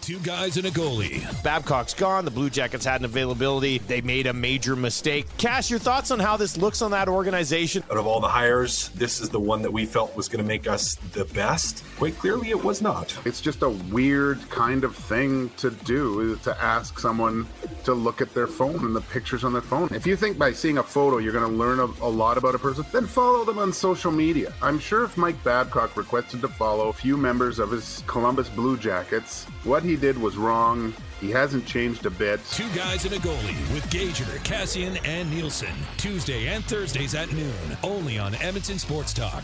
Two guys and a goalie. Babcock's gone. The Blue Jackets had an availability. They made a major mistake. Cass, your thoughts on how this looks on that organization? Out of all the hires, this is the one that we felt was going to make us the best. Quite clearly, it was not. It's just a weird kind of thing to do, to ask someone to look at their phone and the pictures on their phone. If you think by seeing a photo you're going to learn a lot about a person, then follow them on social media. I'm sure if Mike Babcock requested to follow a few members of his Columbus Blue Jackets, what he did was wrong. He hasn't changed a bit. Two guys and a goalie with Gager, Cassian, and Nielsen. Tuesday and Thursdays at noon. Only on Edmonton Sports Talk.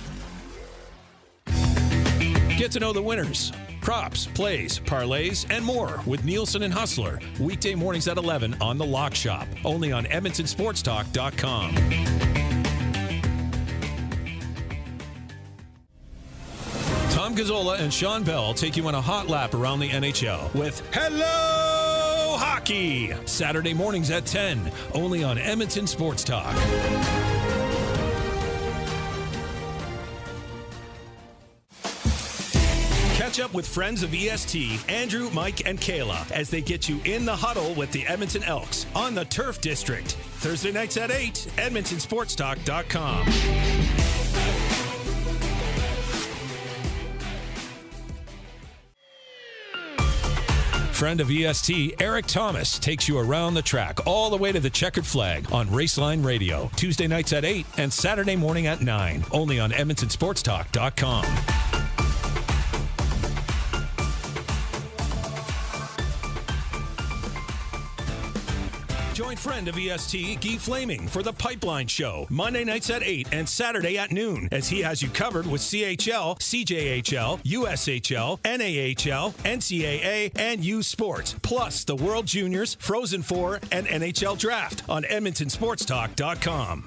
Get to know the winners, props, plays, parlays, and more with Nielsen and Hustler. Weekday mornings at 11 on The Lock Shop. Only on EdmontonSportsTalk.com. Tom Gazzola and Sean Bell take you on a hot lap around the NHL with Hello Hockey. Saturday mornings at 10, only on Edmonton Sports Talk. Catch up with friends of EST, Andrew, Mike, and Kayla as they get you in the huddle with the Edmonton Elks on the Turf District. Thursday nights at 8, EdmontonSportsTalk.com. Friend of EST, Eric Thomas, takes you around the track all the way to the checkered flag on Raceline Radio. Tuesday nights at 8 and Saturday morning at 9. Only on EdmontonSportsTalk.com. Join friend of EST, Guy Flaming, for the Pipeline Show, Monday nights at 8 and Saturday at noon, as he has you covered with CHL, CJHL, USHL, NAHL, NCAA, and U Sports, plus the World Juniors, Frozen Four, and NHL Draft on EdmontonSportsTalk.com.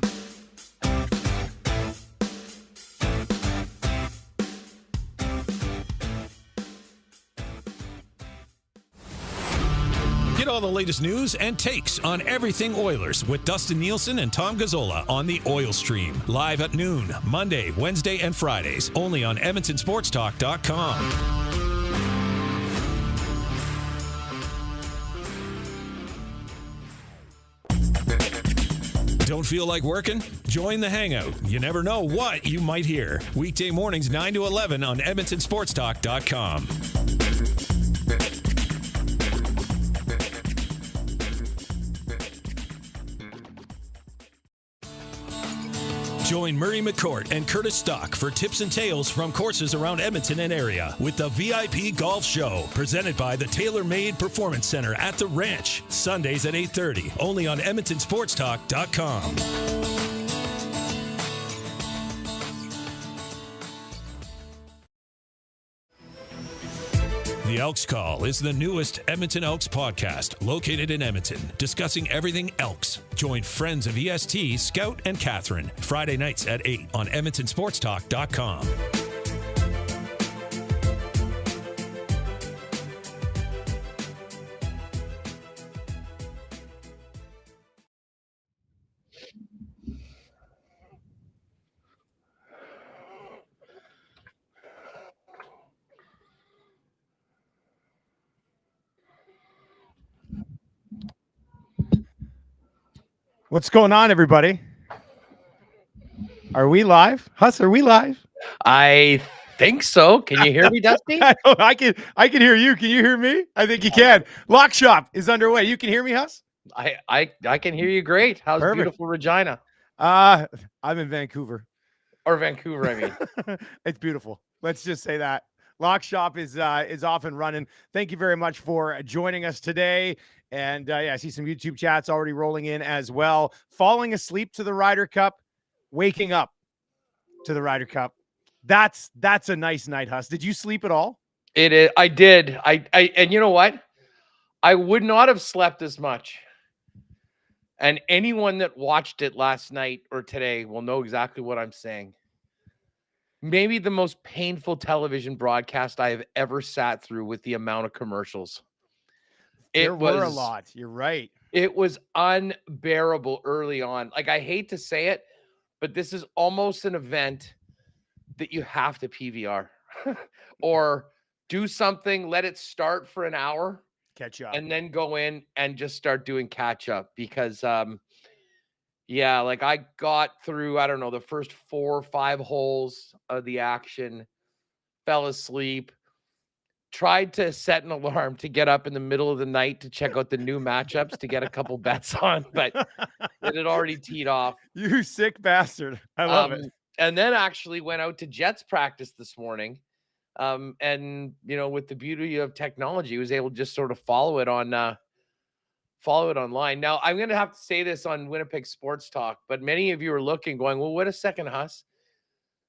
Get all the latest news and takes on everything Oilers with Dustin Nielsen and Tom Gazzola on the Oil Stream. Live at noon, Monday, Wednesday, and Fridays. Only on EdmontonSportsTalk.com. Don't feel like working? Join the Hangout. You never know what you might hear. Weekday mornings 9 to 11 on EdmontonSportsTalk.com. Join Murray McCourt and Curtis Stock for tips and tales from courses around Edmonton and area with the VIP Golf Show, presented by the Tailor Made Performance Center at the Ranch, Sundays at 8:30, only on EdmontonSportsTalk.com. The Elks Call is the newest Edmonton Elks podcast located in Edmonton, discussing everything Elks. Join friends of EST, Scout and Catherine, Friday nights at 8 on EdmontonSportsTalk.com. What's going on, everybody? Are we live? Huss, are we live? I think so. Can you hear me, Dusty? I can hear you. Can you hear me? I think you can. Lock Shop is underway. You can hear me, Huss? I can hear you great. How's Perfect. beautiful Regina? I'm in Vancouver. Or Vancouver, I mean. It's beautiful. Let's just say that. Lock Shop is off and running. Thank you very much for joining us today. And I see some YouTube chats already rolling in as well. Falling asleep to the Ryder Cup, waking up to the Ryder Cup. That's a nice night, Huss. Did you sleep at all? It is. I did. I and you know what? I would not have slept as much. And anyone that watched it last night or today will know exactly what I'm saying. Maybe the most painful television broadcast I have ever sat through with the amount of commercials. There were a lot. You're right. It was unbearable early on. Like, I hate to say it, but this is almost an event that you have to PVR or do something, let it start for an hour, Catch up. and then go in and just start doing catch up because like I got through, I don't know, the first 4 or 5 holes of the action, fell asleep, tried to set an alarm to get up in the middle of the night to check out the new matchups to get a couple bets on, but it had already teed off. You sick bastard. I love it. And then actually went out to Jets practice this morning. And with the beauty of technology, was able to just sort of follow it online. Now, I'm going to have to say this on Winnipeg Sports Talk, but many of you are looking, going, well, wait a second, Huss.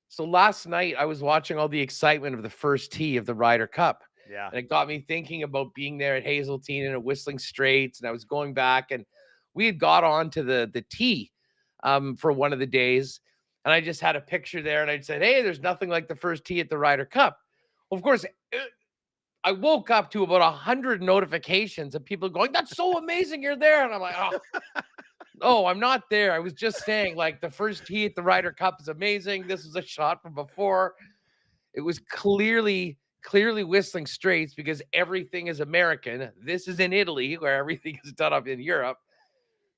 So last night I was watching all the excitement of the first tee of the Ryder Cup. Yeah. And it got me thinking about being there at Hazeltine and at Whistling Straits. And I was going back, and we had got on to the tee for one of the days. And I just had a picture there, and I said, hey, there's nothing like the first tee at the Ryder Cup. Well, of course, I woke up to about 100 notifications of people going, that's so amazing you're there. And I'm like, oh, I'm not there. I was just saying, like, the first tee at the Ryder Cup is amazing. This was a shot from before. It was clearly Whistling Straits because everything is American. This is in Italy where everything is done up in Europe.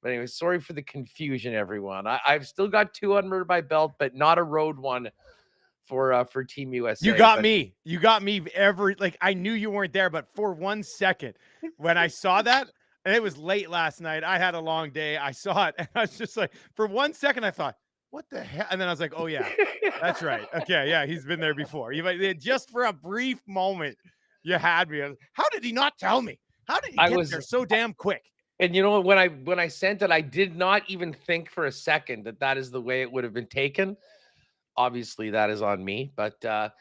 But anyway, sorry for the confusion, everyone. I've still got 2 under my belt, but not a road one for Team USA. You got me. You got me I knew you weren't there, but for 1 second when I saw that, and it was late last night, I had a long day. I saw it, and I was just like, for 1 second, I thought, what the hell? And then I was like, oh, yeah, that's right. Okay, yeah, he's been there before. Just for a brief moment, you had me. How did he not tell me? How did he get there so damn quick? And when I sent it, I did not even think for a second that is the way it would have been taken. Obviously, that is on me. But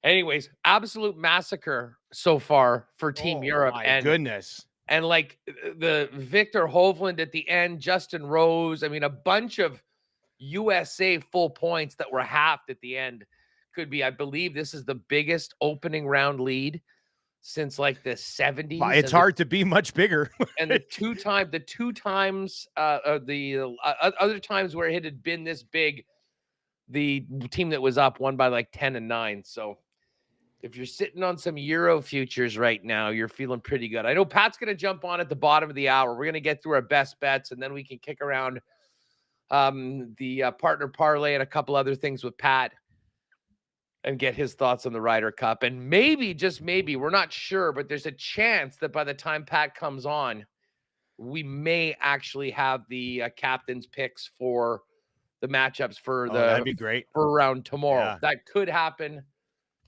anyways, absolute massacre so far for Team Europe. My goodness. And like the Victor Hovland at the end, Justin Rose. I mean, a bunch of USA full points that were halved at the end. Could be, I believe this is the biggest opening round lead since like the 70s. It's hard to be much bigger. And the two times other times where it had been this big, the team that was up won by like 10 and 9. So if you're sitting on some Euro futures right now, you're feeling pretty good. I know Pat's going to jump on at the bottom of the hour. We're going to get through our best bets, and then we can kick around the partner parlay and a couple other things with Pat and get his thoughts on the Ryder Cup. And maybe, just maybe, we're not sure, but there's a chance that by the time Pat comes on, we may actually have the captain's picks for the matchups for that'd be great for around tomorrow. Yeah. That could happen,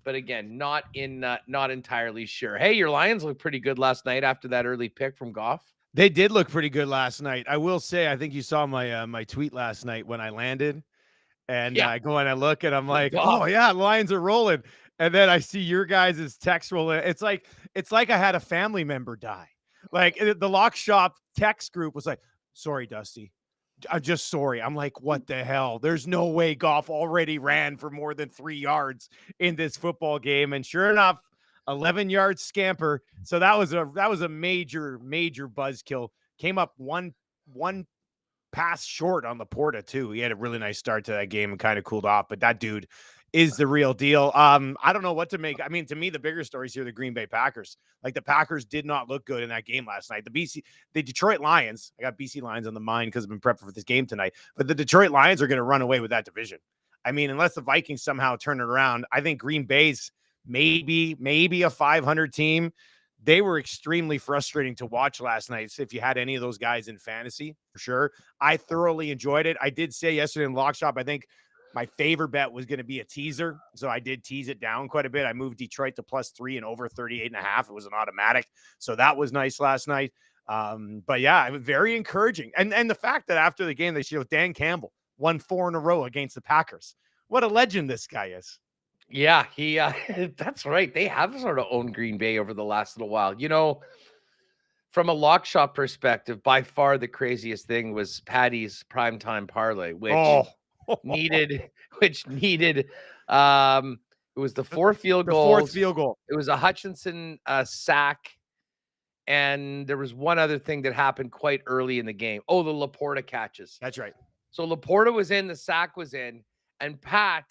but again, not entirely sure. Hey, your Lions looked pretty good last night after that early pick from Goff. They did look pretty good last night. I will say, I think you saw my my tweet last night when I landed. And I go and I look, and I'm like, oh, yeah, Lions are rolling. And then I see your guys' text rolling. It's like I had a family member die. Like the Lock Shop text group was like, sorry, Dusty. I'm just sorry. I'm like, what the hell? There's no way Goff already ran for more than 3 yards in this football game. And sure enough, 11-yard scamper. So that was a major buzzkill. Came up one pass short on Laporta too. He had a really nice start to that game and kind of cooled off, but that dude is the real deal. I don't know what to make. I mean, to me, the bigger stories here, the Green Bay Packers. Like, the Packers did not look good in that game last night. The Detroit Lions, I got BC Lions on the mind because I've been prepping for this game tonight, but the Detroit Lions are going to run away with that division. I mean, unless the Vikings somehow turn it around, I think Green Bay's maybe a 500 team. They were extremely frustrating to watch last night. So if you had any of those guys in fantasy, for sure. I thoroughly enjoyed it. I did say yesterday in Lock Shop, I think my favorite bet was going to be a teaser. So I did tease it down quite a bit. I moved Detroit to +3 and over 38.5. It was an automatic. So that was nice last night. But yeah, it was very encouraging. And the fact that after the game, they showed Dan Campbell won 4 in a row against the Packers. What a legend this guy is. Yeah, he that's right. They have sort of owned Green Bay over the last little while. From a Lock Shop perspective, by far the craziest thing was Patty's primetime parlay, which needed it was the 4 field goals. The 4th field goal. It was a Hutchinson sack, and there was one other thing that happened quite early in the game. Oh, the Laporta catches. That's right. So Laporta was in, the sack was in, and Pat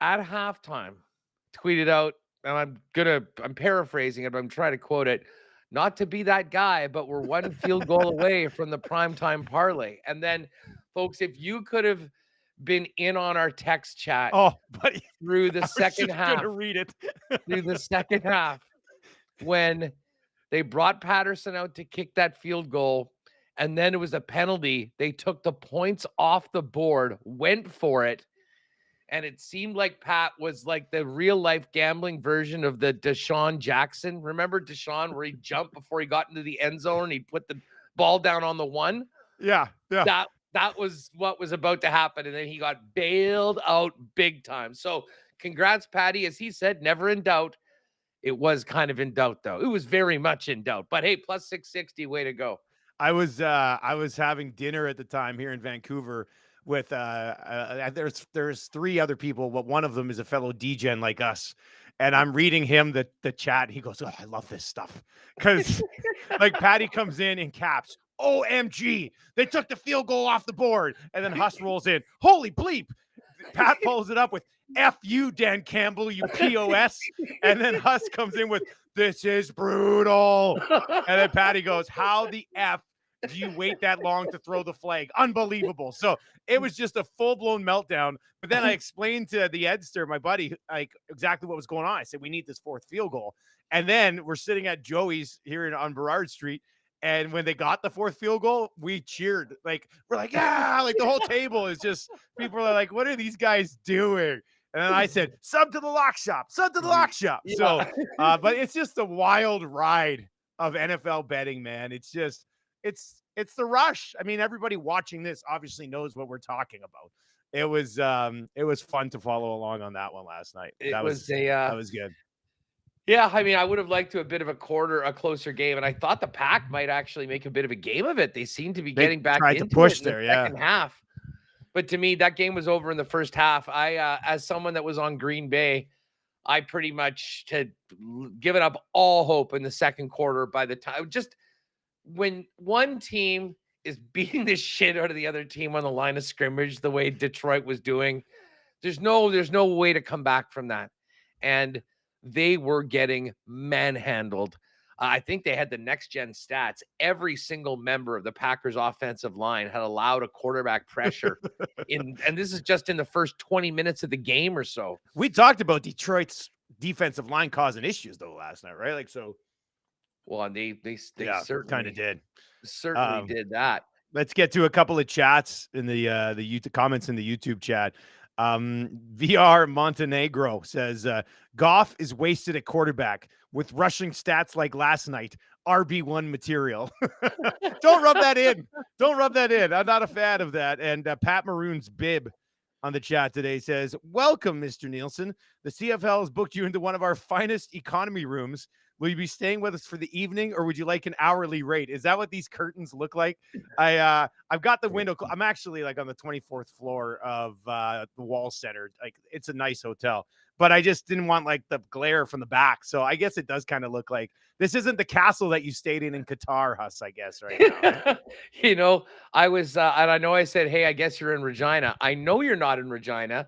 at halftime tweeted out, and I'm paraphrasing it, but I'm trying to quote it, not to be that guy, but we're one field goal away from the primetime parlay. And then, folks, if you could have been in on our text chat buddy, through the I was second just half, gonna read it. through the second half, when they brought Patterson out to kick that field goal, and then it was a penalty. They took the points off the board, went for it, and it seemed like Pat was like the real life gambling version of the Deshaun Jackson. Remember Deshaun, where he jumped before he got into the end zone and he put the ball down on the one? Yeah. That was what was about to happen, and then he got bailed out big time. So congrats, Patty. As he said, never in doubt. It was kind of in doubt, though. It was very much in doubt. But hey, plus 660, way to go. I was having dinner at the time here in Vancouver with there's three other people, but one of them is a fellow DGen like us. And I'm reading him the chat. He goes, "Oh, I love this stuff." Because like Patty comes in caps, "OMG, they took the field goal off the board." And then Huss rolls in, "Holy bleep." Pat follows it up with, "F you, Dan Campbell, you POS." And then Huss comes in with, "This is brutal." And then Patty goes, "How the F do you wait that long to throw the flag? Unbelievable." So it was just a full-blown meltdown. But then I explained to the Edster, my buddy, like exactly what was going on. I said, "We need this fourth field goal." And then we're sitting at Joey's here on Burrard Street. And when they got the fourth field goal, we cheered. Like, we're like, "Yeah!" Like the whole table is just, people are like, "What are these guys doing?" And then I said, "Sub to the lock shop, sub to the lock shop." Yeah. So, but it's just a wild ride of NFL betting, man. It's just, it's the rush. I mean, everybody watching this obviously knows what we're talking about. It was fun to follow along on that one last night. That was good. Yeah, I mean, I would have liked to a bit of a closer game, and I thought the Pack might actually make a bit of a game of it. They seem to be getting back into to push it in there, the second half. But to me, that game was over in the first half. I, as someone that was on Green Bay, I pretty much had given up all hope in the second quarter by the time. Just when one team is beating the shit out of the other team on the line of scrimmage, the way Detroit was doing, there's no way to come back from that. And they were getting manhandled. I think they had the next gen stats. Every single member of the Packers offensive line had allowed a quarterback pressure and this is just in the first 20 minutes of the game or so. We talked about Detroit's defensive line causing issues though last night, right? Like, so. Well, and they certainly kind of did. Certainly did that. Let's get to a couple of chats in the YouTube comments in the YouTube chat. VR Montenegro says Goff is wasted at quarterback with rushing stats like last night. RB1 material. Don't rub that in. Don't rub that in. I'm not a fan of that. And Pat Maroon's bib on the chat today says, "Welcome, Mr. Nielsen. The CFL has booked you into one of our finest economy rooms. Will you be staying with us for the evening, or would you like an hourly rate?" Is that what these curtains look like? I've got the window. I'm actually like on the 24th floor of the Wall Center. Like, it's a nice hotel, but I just didn't want like the glare from the back. So I guess it does kind of look like this isn't the castle that you stayed in Qatar, Huss, I guess, right now. You know, I was, and I know I said, "Hey, I guess you're in Regina." I know you're not in Regina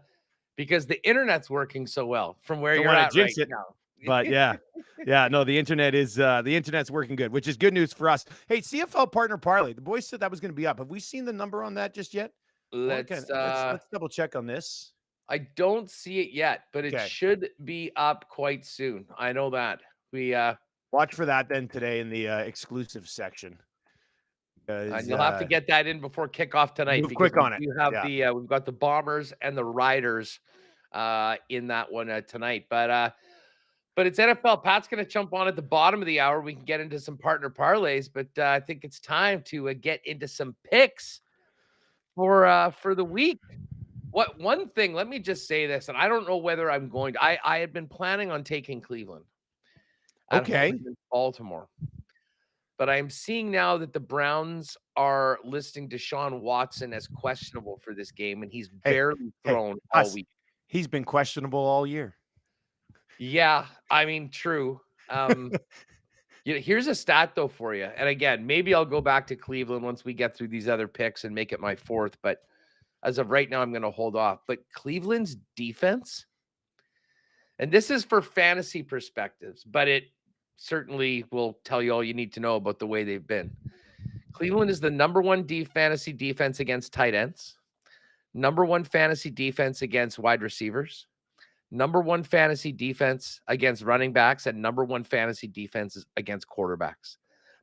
because the internet's working so well from where you're at right now. But yeah, no, the internet's working good, which is good news for us. Hey, CFL partner parlay. The boys said that was going to be up. Have we seen the number on that just yet? Let's double check on this. I don't see it yet, but it should be up quite soon. I know that. We watch for that then today in the exclusive section. And you'll have to get that in before kickoff tonight. Move quick on it. You have we've got the Bombers and the Riders in that one tonight. But it's NFL. Pat's going to jump on at the bottom of the hour. We can get into some partner parlays, but I think it's time to get into some picks for the week. One thing, let me just say this, and I don't know whether I'm going to. I had been planning on taking Cleveland. Okay. Baltimore. But I'm seeing now that the Browns are listing Deshaun Watson as questionable for this game, and he's barely thrown all week. He's been questionable all year. Yeah, I mean, true. Here's a stat, though, for you. And again, maybe I'll go back to Cleveland once we get through these other picks and make it my fourth. But as of right now, I'm going to hold off. But Cleveland's defense, And this is for fantasy perspectives, but it certainly will tell you all you need to know about the way they've been. Cleveland is the number one fantasy defense against tight ends, number one fantasy defense against wide receivers, number one fantasy defense against running backs, and number one fantasy defense against quarterbacks.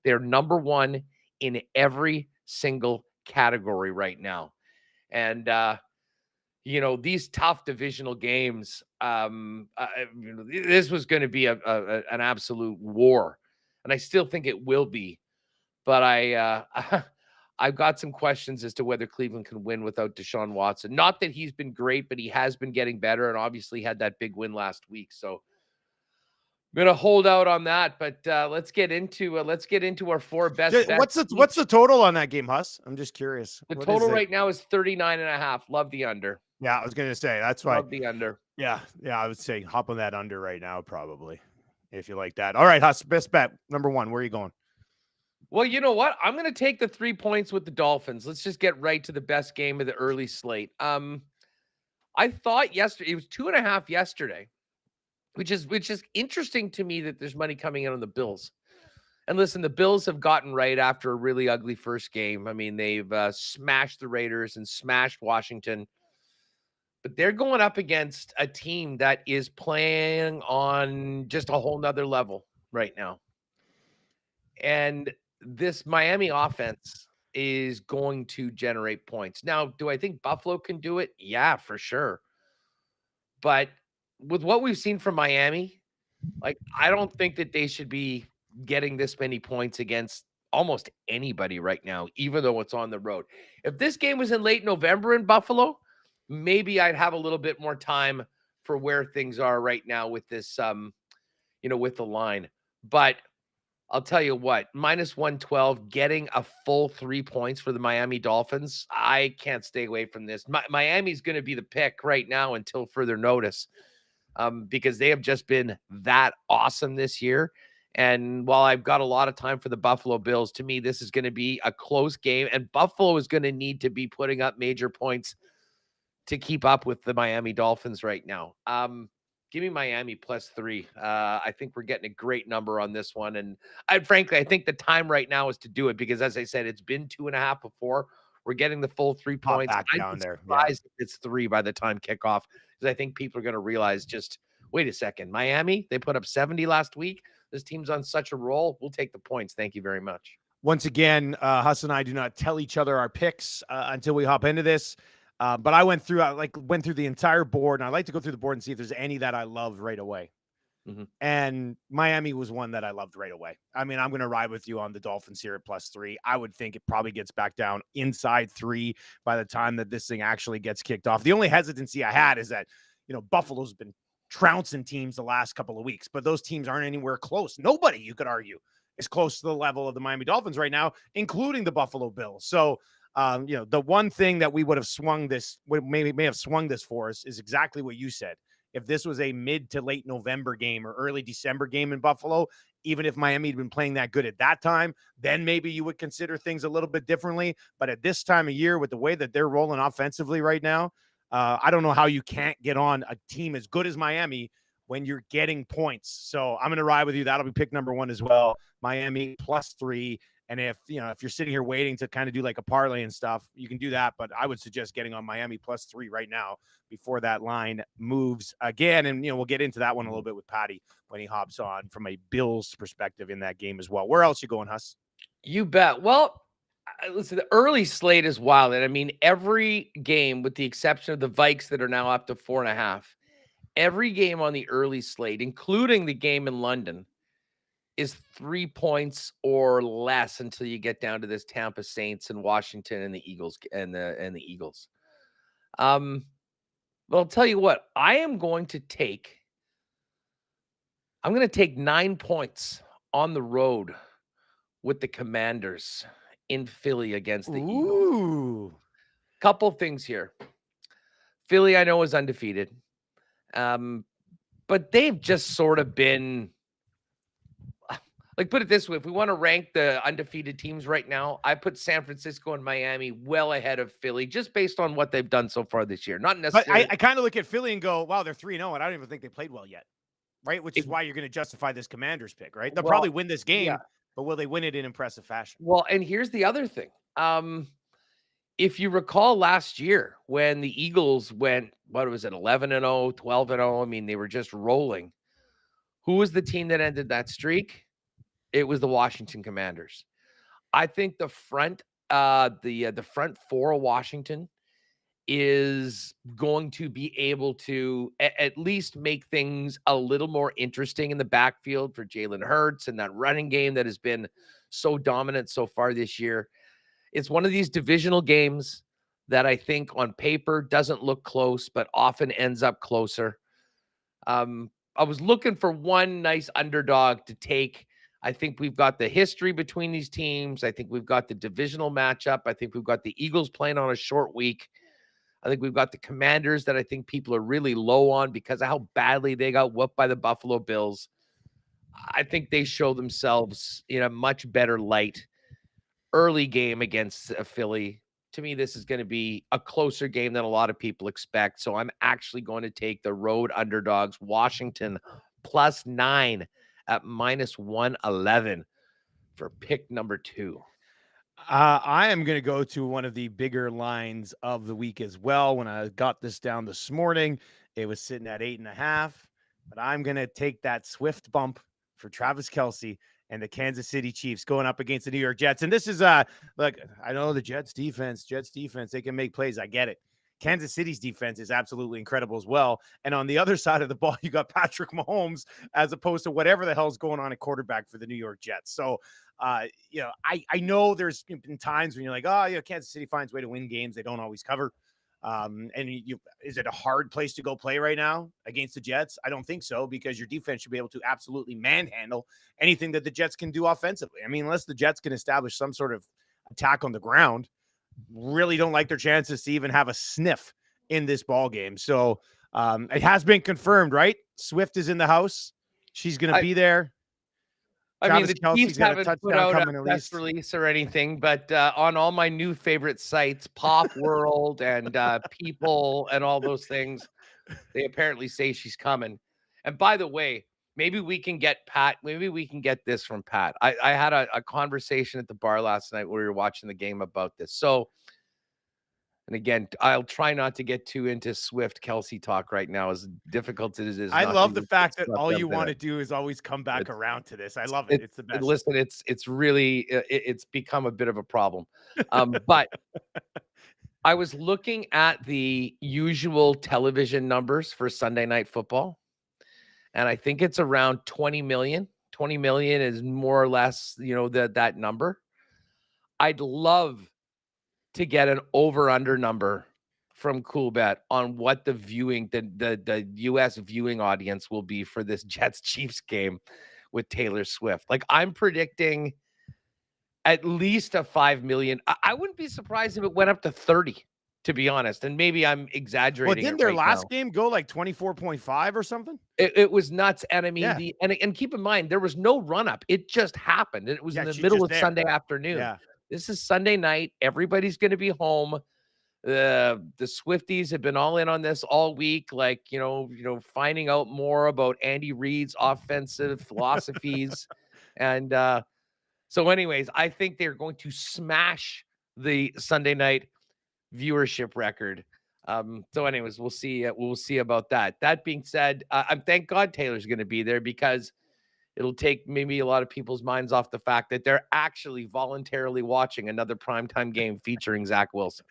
They're number one in every single category right now. And, these tough divisional games, this was going to be an absolute war. And I still think it will be. But I've got some questions as to whether Cleveland can win without Deshaun Watson. Not that he's been great, but he has been getting better and obviously had that big win last week. So I'm gonna hold out on that. But let's get into our four best bets. What's the total on that game, Huss? I'm just curious. The total right now is 39.5. Love the under. Yeah, I was gonna say that's why. Love the under. Yeah, I would say hop on that under right now, probably, if you like that. All right, Huss, best bet number one. Where are you going? Well, you know what? I'm going to take the 3 points with the Dolphins. Let's just get right to the best game of the early slate. I thought yesterday, it was 2.5 yesterday, which is interesting to me that there's money coming in on the Bills. And listen, the Bills have gotten right after a really ugly first game. I mean, they've smashed the Raiders and smashed Washington. But they're going up against a team that is playing on just a whole nother level right now. And this Miami offense is going to generate points. Now, do I think Buffalo can do it? Yeah, for sure. But with what we've seen from Miami, I don't think that they should be getting this many points against almost anybody right now, even though it's on the road. If this game was in late November in Buffalo, maybe I'd have a little bit more time for where things are right now with this, with the line. But I'll tell you what, minus 112, getting a full 3 points for the Miami Dolphins. I can't stay away from this. Miami's going to be the pick right now until further notice, because they have just been that awesome this year. And while I've got a lot of time for the Buffalo Bills, to me, this is going to be a close game. And Buffalo is going to need to be putting up major points to keep up with the Miami Dolphins right now. Give me Miami +3. I think we're getting a great number on this one. And frankly, I think the time right now is to do it because, as I said, it's been 2.5 before. We're getting the full 3 points. Back down there. Surprised if it's 3 by the time kickoff because I think people are going to realize just, wait a second, Miami, they put up 70 last week. This team's on such a roll. We'll take the points. Thank you very much. Once again, Huss and I do not tell each other our picks until we hop into this. But I went through the entire board, and I like to go through the board and see if there's any that I loved right away. Mm-hmm. And Miami was one that I loved right away. I mean, I'm going to ride with you on the Dolphins here at +3. I would think it probably gets back down inside 3 by the time that this thing actually gets kicked off. The only hesitancy I had is that, Buffalo's been trouncing teams the last couple of weeks, but those teams aren't anywhere close. Nobody, you could argue, is close to the level of the Miami Dolphins right now, including the Buffalo Bills. So, the one thing that we would have may have swung this for us is exactly what you said. If this was a mid to late November game or early December game in Buffalo, even if Miami had been playing that good at that time, then maybe you would consider things a little bit differently. But at this time of year, with the way that they're rolling offensively right now, I don't know how you can't get on a team as good as Miami when you're getting points. So I'm going to ride with you. That'll be pick number 1 as well. Miami +3. And if you're sitting here waiting to kind of do like a parlay and stuff, you can do that. But I would suggest getting on Miami +3 right now before that line moves again. And, we'll get into that one a little bit with Patty when he hops on from a Bills perspective in that game as well. Where else you going, Huss? You bet. Well, listen, the early slate is wild. And I mean, every game, with the exception of the Vikes that are now up to 4.5, every game on the early slate, including the game in London, is 3 points or less until you get down to this Tampa Saints and Washington and the Eagles and the Eagles. Well, I'll tell you what, I'm going to take 9 points on the road with the Commanders in Philly against the Eagles. Couple things here. Philly, I know, is undefeated. But they've just sort of been, like, put it this way, if we want to rank the undefeated teams right now, I put San Francisco and Miami well ahead of Philly, just based on what they've done so far this year. Not But necessarily. I kind of look at Philly and go, wow, they're 3-0, and I don't even think they played well yet. Right? Which is why you're going to justify this Commanders pick, right? They'll probably win this game, but will they win it in impressive fashion? Well, and here's the other thing. If you recall last year when the Eagles went, what was it, 11-0, 12-0? I mean, they were just rolling. Who was the team that ended that streak? It was the Washington Commanders. I think the front four of Washington is going to be able to at least make things a little more interesting in the backfield for Jalen Hurts and that running game that has been so dominant so far this year. It's one of these divisional games that I think on paper doesn't look close, but often ends up closer. I was looking for one nice underdog to take. I think we've got the history between these teams. I think we've got the divisional matchup. I think we've got the Eagles playing on a short week. I think we've got the Commanders that I think people are really low on because of how badly they got whooped by the Buffalo Bills. I think they show themselves in a much better light. Early game against Philly. To me, this is going to be a closer game than a lot of people expect. So I'm actually going to take the road underdogs, Washington +9 at -111 for pick number 2. I am going to go to one of the bigger lines of the week as well. When I got this down this morning, it was sitting at 8.5, but I'm going to take that swift bump for Travis Kelce and the Kansas City Chiefs going up against the New York Jets. And this is, look, I know the Jets defense, they can make plays. I get it. Kansas City's defense is absolutely incredible as well. And on the other side of the ball, you got Patrick Mahomes as opposed to whatever the hell's going on at quarterback for the New York Jets. So, I know there's been times when you're like, oh, Kansas City finds a way to win games. They don't always cover. Is it a hard place to go play right now against the Jets? I don't think so, because your defense should be able to absolutely manhandle anything that the Jets can do offensively. I mean, unless the Jets can establish some sort of attack on the ground, really don't like their chances to even have a sniff in this ball game. So it has been confirmed, right? Swift is in the house. She's going to be there. I mean, the Chiefs haven't put out a press release or anything, but on all my new favorite sites, Pop World and People and all those things, they apparently say she's coming. And by the way, maybe we can get Pat. Maybe we can get this from Pat. I had a conversation at the bar last night where we were watching the game about this. So, and again, I'll try not to get too into Swift Kelce talk right now, as difficult as it is. I love the fact that all you want to do is always come back around to this. I love it. It's the best. Listen, it's really, it's become a bit of a problem. But I was looking at the usual television numbers for Sunday Night Football, and I think it's around 20 million. 20 million is more or less, that number. I'd love to get an over-under number from CoolBet on what the viewing, the U.S. viewing audience will be for this Jets-Chiefs game with Taylor Swift. Like, I'm predicting at least a 5 million. I wouldn't be surprised if it went up to 30, to be honest. And maybe I'm exaggerating. Well, didn't their last game go like 24.5 or something? It was nuts. And I mean, and keep in mind, there was no run-up. It just happened. It was in the middle of Sunday afternoon. Yeah. This is Sunday night. Everybody's going to be home. The Swifties have been all in on this all week, like, finding out more about Andy Reid's offensive philosophies. And so anyways, I think they're going to smash the Sunday night viewership record. So anyways, we'll see. We'll see about that. That being said, thank God Taylor's going to be there, because it'll take maybe a lot of people's minds off the fact that they're actually voluntarily watching another primetime game featuring Zach Wilson.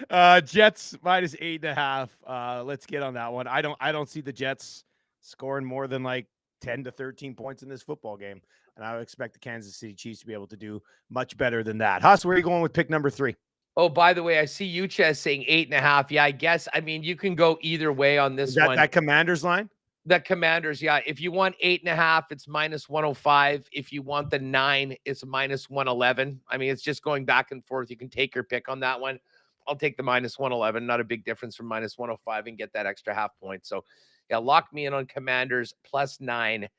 Jets -8.5. Let's get on that one. I don't see the Jets scoring more than like 10 to 13 points in this football game. And I would expect the Kansas City Chiefs to be able to do much better than that. Huss, where are you going with pick number 3? Oh, by the way, I see you, Chaz, saying 8.5. Yeah, I guess. I mean, you can go either way on this one. That Commanders line? The Commanders, yeah. If you want 8.5, it's -105. If you want the 9, it's -111. I mean, it's just going back and forth. You can take your pick on that one. I'll take the -111. Not a big difference from -105 and get that extra half point. So, yeah, lock me in on Commanders +9.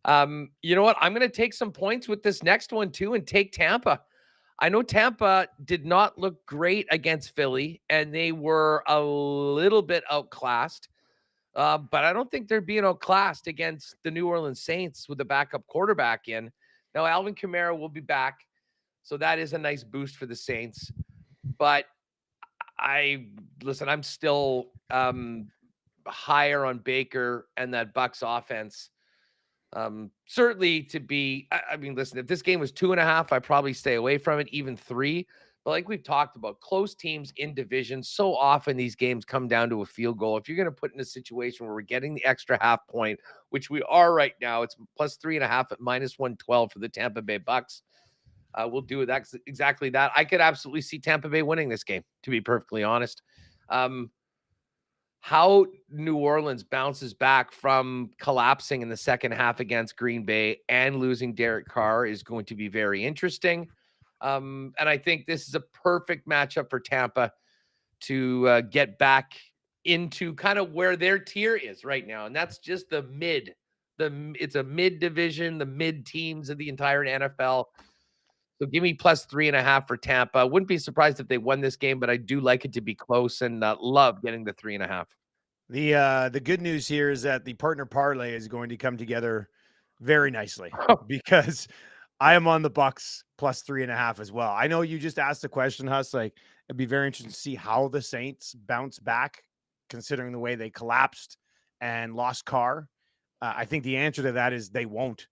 You know what? I'm going to take some points with this next one too and take Tampa. I know Tampa did not look great against Philly, and they were a little bit outclassed. But I don't think they're being outclassed against the New Orleans Saints with the backup quarterback in. Now, Alvin Kamara will be back, so that is a nice boost for the Saints. But I'm still higher on Baker and that Bucs offense. Certainly to be, I mean, listen, if this game was 2.5, I'd probably stay away from it, even 3. But like we've talked about, close teams in division, so often these games come down to a field goal. If you're going to put in a situation where we're getting the extra half point, which we are right now, it's plus 3.5 at minus 112 for the Tampa Bay Bucs. We'll do exactly that. I could absolutely see Tampa Bay winning this game, to be perfectly honest. How New Orleans bounces back from collapsing in the second half against Green Bay and losing Derek Carr is going to be very interesting. And I think this is a perfect matchup for Tampa to get back into kind of where their tier is right now. And that's just the mid. It's a mid division, the mid teams of the entire NFL. So give me plus 3.5 for Tampa. Wouldn't be surprised if they won this game, but I do like it to be close and love getting the 3.5. The good news here is that the partner parlay is going to come together very nicely because I am on the Bucs plus 3.5 as well. I know you just asked the question, Huss. Like, it'd be very interesting to see how the Saints bounce back, considering the way they collapsed and lost Carr. I think the answer to that is they won't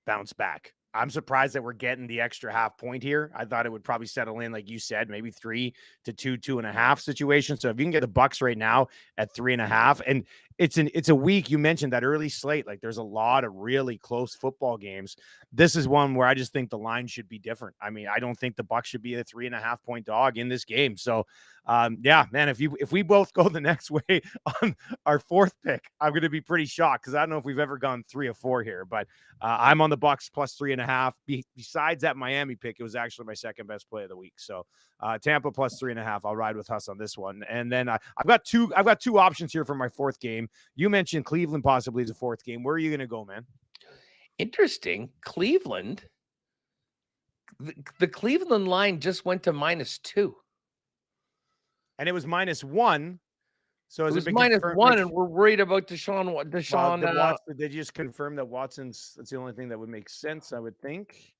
bounce back. I'm surprised that we're getting the extra half point here. I thought it would probably settle in, like you said, maybe 3 to 2, 2.5 situation. So if you can get the Bucs right now at 3.5, and it's a week, you mentioned that early slate, like there's a lot of really close football games. This is one where I just think the line should be different. I mean, I don't think the Bucs should be a 3.5 point dog in this game. So yeah, man, if we both go the next way on our fourth pick, I'm going to be pretty shocked because I don't know if we've ever gone 3 or 4 here, but I'm on the Bucs plus 3.5. Besides that Miami pick, it was actually my second best play of the week. So Tampa plus 3.5. I'll ride with Huss on this one. And then I've got two options here for my fourth game. You mentioned Cleveland possibly as a fourth game. Where are you going to go, man? Interesting. Cleveland. The Cleveland line just went to -2. And it was -1. So it was -1, and we're worried about Deshaun. Did they just confirm that Watson's? That's the only thing that would make sense, I would think.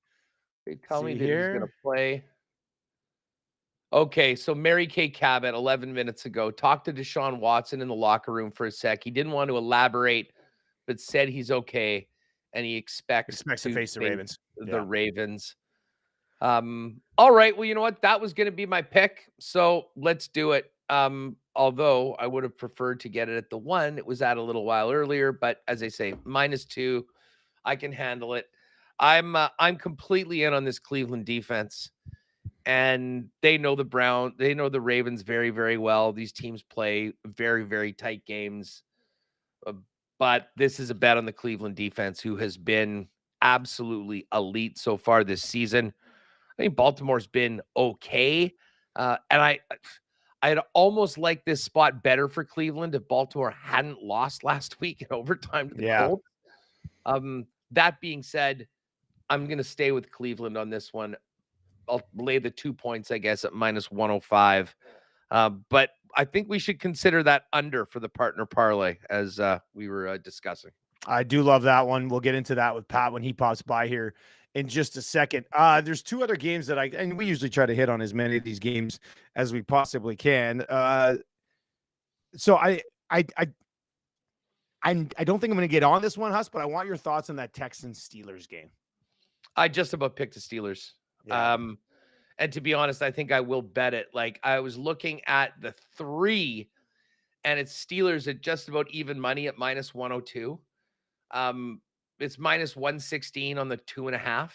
They tell me that he's going to play. Okay, so Mary Kay Cabot 11 minutes ago talked to Deshaun Watson in the locker room for a sec. He didn't want to elaborate, but said he's okay, and he expects to face the Ravens. Ravens. All right. Well, you know what? That was going to be my pick, so let's do it. Although I would have preferred to get it at the 1. It was at a little while earlier, but as I say, -2, I can handle it. I'm completely in on this Cleveland defense, and they know the Ravens very, very well. These teams play very, very tight games, but this is a bet on the Cleveland defense, who has been absolutely elite so far this season. I think Baltimore's been okay, and I'd almost like this spot better for Cleveland if Baltimore hadn't lost last week in overtime to the Colts. That being said, I'm going to stay with Cleveland on this one. I'll lay the 2 points, I guess, at -105. But I think we should consider that under for the partner parlay, as we were discussing. I do love that one. We'll get into that with Pat when he pops by here in just a second. There's 2 other games that and we usually try to hit on as many of these games as we possibly can. So I don't think I'm going to get on this one, Huss, but I want your thoughts on that Texans-Steelers game. I just about picked the Steelers. Yeah. And to be honest, I think I will bet it. Like, I was looking at the 3, and it's Steelers at just about even money at -102. It's -116 on the 2.5.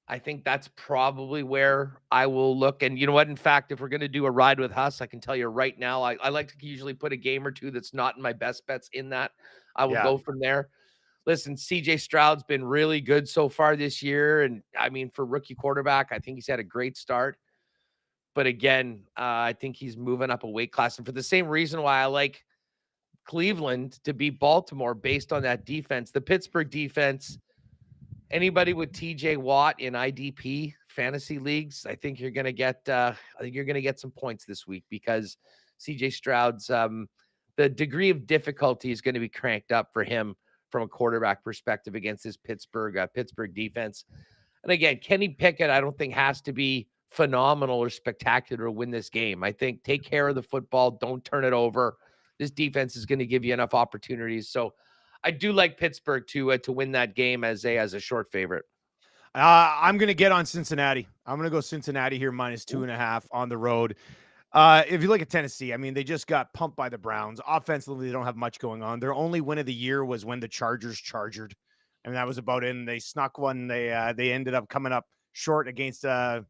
I think that's probably where I will look. And you know what? In fact, if we're going to do a ride with Huss, I can tell you right now, I like to usually put a game or 2 that's not in my best bets in that. I will go from there. Listen, CJ Stroud's been really good so far this year. And I mean, for rookie quarterback, I think he's had a great start. But again, I think he's moving up a weight class. And for the same reason why I like Cleveland to beat Baltimore based on that defense. The Pittsburgh defense, anybody with TJ Watt in IDP fantasy leagues, I think you're going to get some points this week because CJ Stroud's the degree of difficulty is going to be cranked up for him from a quarterback perspective against this Pittsburgh defense. And again, Kenny Pickett, I don't think has to be phenomenal or spectacular to win this game. I think take care of the football, don't turn it over. This defense is going to give you enough opportunities. So I do like Pittsburgh to win that game as a short favorite. I'm going to get on Cincinnati. I'm going to go Cincinnati here -2.5 on the road. If you look at Tennessee, I mean, they just got pumped by the Browns. Offensively, they don't have much going on. Their only win of the year was when the Chargers chargered. I mean, that was about it. And they snuck one. They ended up coming up short against a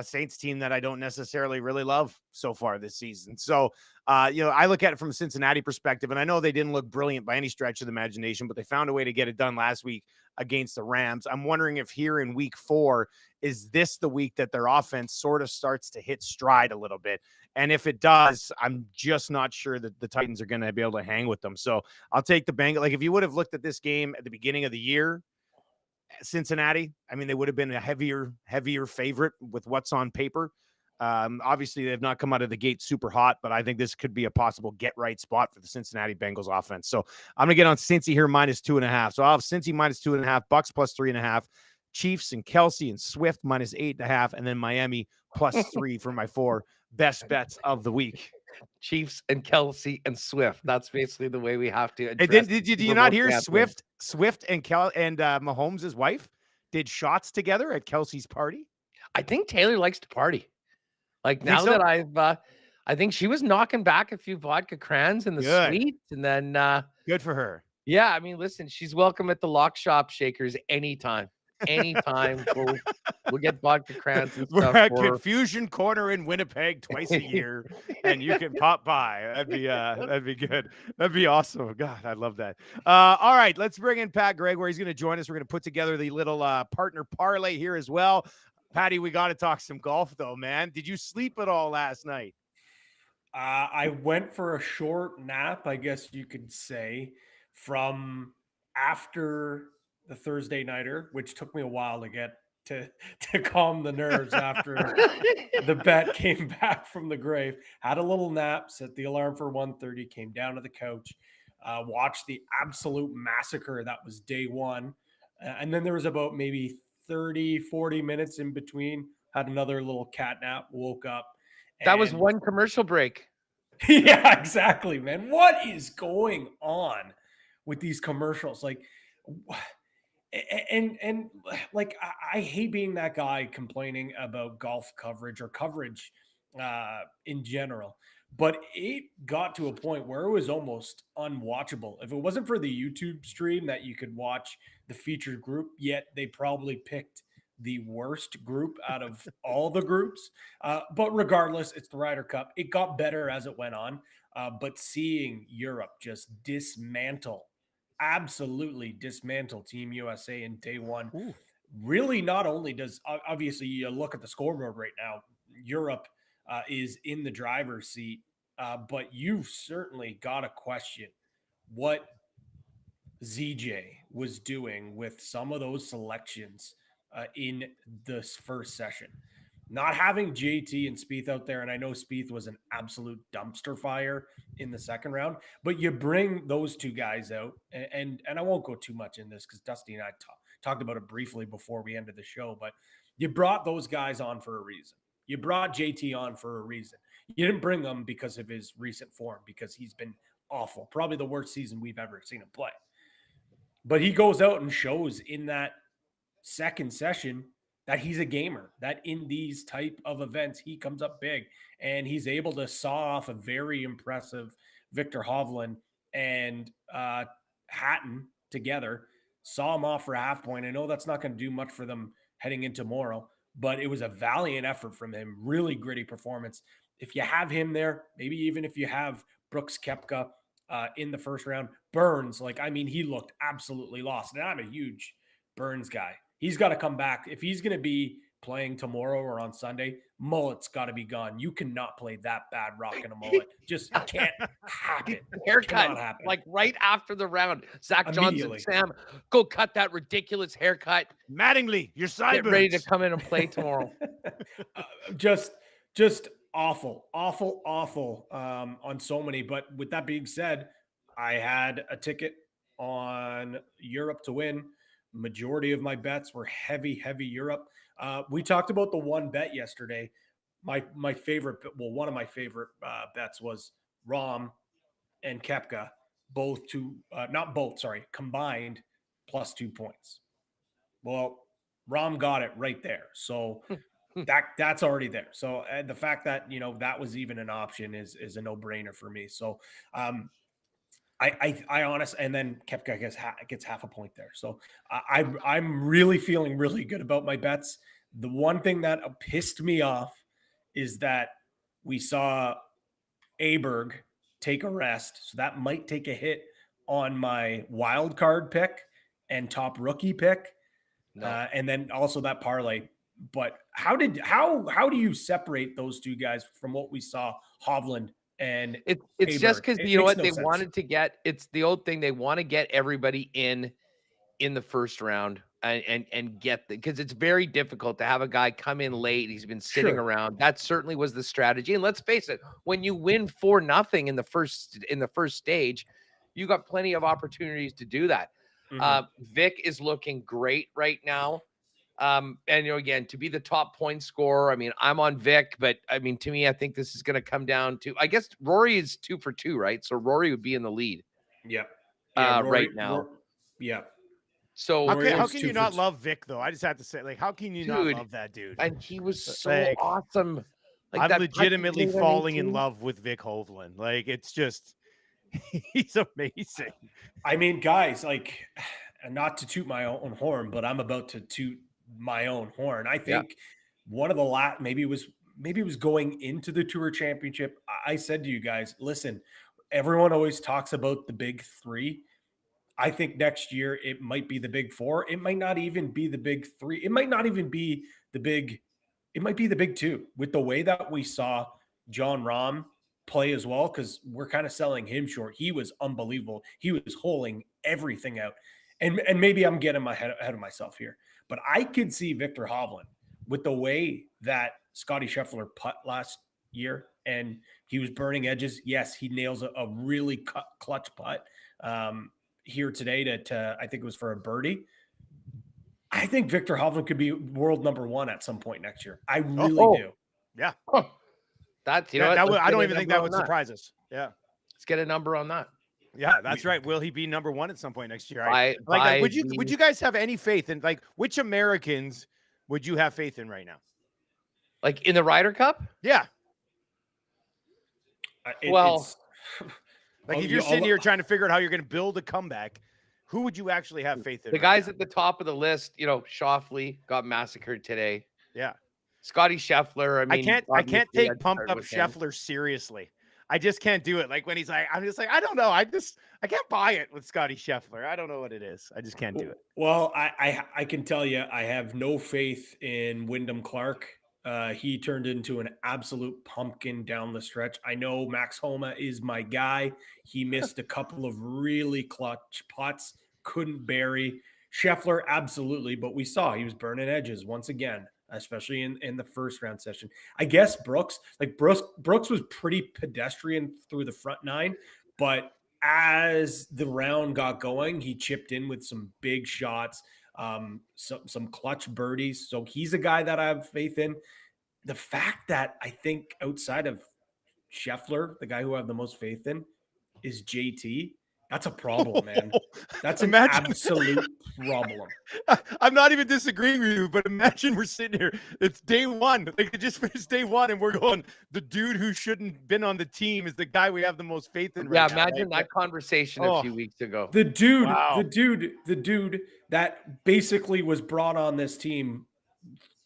Saints team that I don't necessarily really love so far this season. So, I look at it from a Cincinnati perspective, and I know they didn't look brilliant by any stretch of the imagination, but they found a way to get it done last week against the Rams. I'm wondering if here in week 4, is this the week that their offense sort of starts to hit stride a little bit? And if it does, I'm just not sure that the Titans are going to be able to hang with them. So I'll take the Bengals. Like if you would have looked at this game at the beginning of the year, Cincinnati, I mean, they would have been a heavier favorite with what's on paper. Obviously, they've not come out of the gate super hot, but I think this could be a possible get-right spot for the Cincinnati Bengals offense. So I'm going to get on Cincy here -2.5. So I'll have Cincy -2.5, Bucks +3.5, Chiefs and Kelsey and Swift -8.5, and then Miami +3 for my 4 best bets of the week. Chiefs and Kelsey and Swift. That's basically the way we have to. And then did you not hear Swift and Mahomes' wife did shots together at Kelsey's party? I think Taylor likes to party. Like now that I think she was knocking back a few vodka crans in the suite, and then good for her. Yeah, I mean, listen, she's welcome at the Lock Shop Shakers anytime. Anytime. We'll get vodka crans and stuff. We're at Confusion Corner in Winnipeg twice a year, and you can pop by. That'd be good. That'd be awesome. God, I love that. All right, let's bring in Pat Gregoire. He's going to join us. We're going to put together the little partner parlay here as well. Patty, we got to talk some golf though, man. Did you sleep at all last night? I went for a short nap, I guess you could say, from after the Thursday nighter, which took me a while to get to calm the nerves after the bet came back from the grave. Had a little nap, set the alarm for 1:30, came down to the couch, watched the absolute massacre that was day one. And then there was about maybe 30, 40 minutes in between, had another little cat nap, woke up. That was one commercial break. Yeah, exactly, man. What is going on with these commercials? Like, and like, I hate being that guy complaining about golf coverage or coverage in general, but it got to a point where it was almost unwatchable. If it wasn't for the YouTube stream that you could watch the featured group, yet they probably picked the worst group out of all the groups. But regardless, it's the Ryder Cup. It got better as it went on. But seeing Europe just absolutely dismantle Team USA in day one. Ooh. Really, not only does, obviously, you look at the scoreboard right now, Europe is in the driver's seat, but you've certainly got to question what ZJ was doing with some of those selections in this first session. Not having JT and Spieth out there, and I know Spieth was an absolute dumpster fire in the second round, but you bring those two guys out, and I won't go too much in this because Dusty and I talked about it briefly before we ended the show, but you brought those guys on for a reason. You brought JT on for a reason. You didn't bring him because of his recent form, because he's been awful, probably the worst season we've ever seen him play. But he goes out and shows in that second session that he's a gamer, that in these type of events, he comes up big, and he's able to saw off a very impressive Victor Hovland and Hatton together, saw him off for a half point. I know that's not going to do much for them heading into tomorrow, but it was a valiant effort from him, really gritty performance. If you have him there, maybe even if you have Brooks Koepka in the first round, Burns, he looked absolutely lost. And I'm a huge Burns guy. He's got to come back. If he's going to be playing tomorrow or on Sunday, mullet's got to be gone. You cannot play that bad rocking a mullet. Just can't happen. Haircut, Cannot happen. like right after the round. Zach Johnson, Immediately. Sam, go cut that ridiculous haircut. Mattingly, your Get sideburns. ready to come in and play tomorrow. Just awful on so many. But with that being said, I had a ticket on Europe to win. Majority of my bets were heavy Europe. We talked about the one bet yesterday. My favorite, well, one of my favorite bets was Rom and Koepka, combined plus 2 points. Well, Rom got it right there. So that's already there. So the fact that, that was even an option is a no-brainer for me. So I honestly, and then Koepka gets half a point there. So I'm really feeling really good about my bets. The one thing that pissed me off is that we saw Aberg take a rest. So that might take a hit on my wild card pick and top rookie pick. No. And then also that parlay. But how do you separate those two guys from what we saw Hovland and it's Aberg? just because you know what they sense. wanted to get. It's the old thing. They want to get everybody in the first round and get because it's very difficult to have a guy come in late. He's been sitting around. That certainly was the strategy. And let's face it, when you win 4-0 in the first stage, you got plenty of opportunities to do that. Vic is looking great right now. And again, to be the top point scorer, I mean, I'm on Vic, but I mean, to me, I think this is going to come down to, I guess Rory is 2 for 2, right? So Rory would be in the lead. Yeah. Rory, right now. Yeah. So how can you not love Vic though? I just have to say, like, how can you not love that dude? And he was so awesome. Like, I'm legitimately falling in love with Vic Hovland. Like, it's just, he's amazing. I mean, guys, like, not to toot my own horn, but I'm about to toot my own horn. I think one of the maybe it was going into the Tour Championship. I said to you guys, listen, everyone always talks about the big three. I think next year it might be the big four. It might not even be the big three. It might not even be it might be the big two with the way that we saw John Rahm play as well, because we're kind of selling him short. He was unbelievable. He was holing everything out. And maybe I'm getting my head of myself here, but I could see Victor Hovland with the way that Scotty Scheffler putt last year and he was burning edges. Yes, he nails a really clutch putt here today to I think it was for a birdie. I think Victor Hovland could be world number 1 at some point next year. I really do. Yeah. That's I don't even think that would surprise us. Yeah. Let's get a number on that. Yeah, that's right. Will he be number 1 at some point next year? Would you guys have any faith in, like, which Americans would you have faith in right now? Like in the Ryder Cup? Yeah. If you're sitting here trying to figure out how you're going to build a comeback, who would you actually have faith in? The guys at the top of the list, Schauffele got massacred today. Yeah. Scotty Scheffler. I can't take pumped up Scheffler seriously. I just can't do it. Like when he's like, I'm just like, I don't know. I can't buy it with Scotty Scheffler. I don't know what it is. I just can't do it. Well, I can tell you, I have no faith in Wyndham Clark. He turned into an absolute pumpkin down the stretch. I know Max Homa is my guy. He missed a couple of really clutch putts, couldn't bury. Scheffler, absolutely. But we saw he was burning edges once again, especially in the first round session. I guess Brooks was pretty pedestrian through the front 9, but as the round got going, he chipped in with some big shots, some clutch birdies. So he's a guy that I have faith in. The fact that I think outside of Scheffler, the guy who I have the most faith in is JT. That's a problem, man. That's an absolute problem. I'm not even disagreeing with you, but imagine we're sitting here. It's day 1. Like, it just finished day 1, and we're going, the dude who shouldn't been on the team is the guy we have the most faith in. Yeah, imagine that conversation a few weeks ago. The dude that basically was brought on this team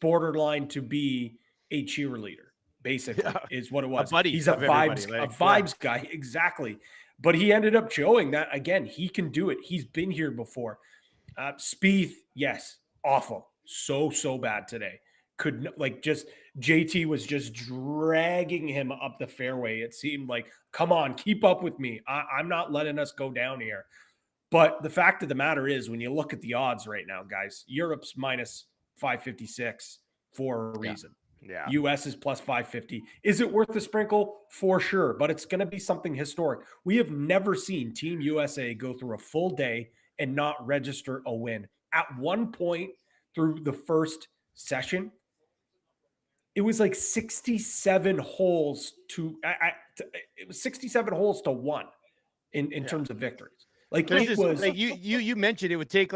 borderline to be a cheerleader, basically, is what it was. He's a vibes guy. Exactly. But he ended up showing that, again, he can do it. He's been here before. Spieth, yes, awful. So bad today. just JT was just dragging him up the fairway. It seemed like, come on, keep up with me. I'm not letting us go down here. But the fact of the matter is, when you look at the odds right now, guys, Europe's minus 556 for a reason. Yeah. US is plus 550. Is it worth the sprinkle? For sure. But it's going to be something historic. We have never seen Team USA go through a full day and not register a win. At one point through the first session, it was like 67 holes to it was 67 holes to 1 in terms of victories. Like it was like you mentioned it would take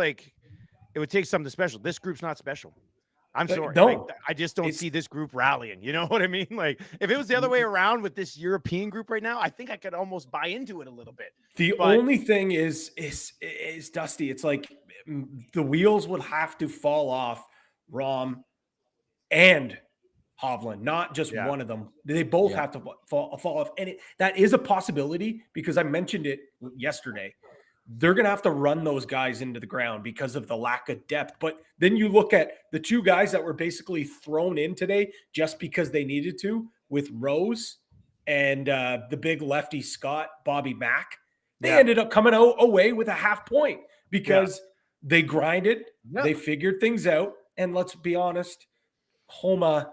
something special. This group's not special. I'm sorry. No, like, I just don't see this group rallying. You know what I mean? Like if it was the other way around with this European group right now, I think I could almost buy into it a little bit. The only thing is Dusty. It's like the wheels would have to fall off Rom and Hovland, not just one of them. They both have to fall off. And that is a possibility because I mentioned it yesterday. They're going to have to run those guys into the ground because of the lack of depth. But then you look at the two guys that were basically thrown in today just because they needed to, with Rose and the big lefty Scott, Bobby Mack. They ended up coming away with a half point because they grinded, they figured things out. And let's be honest, Homa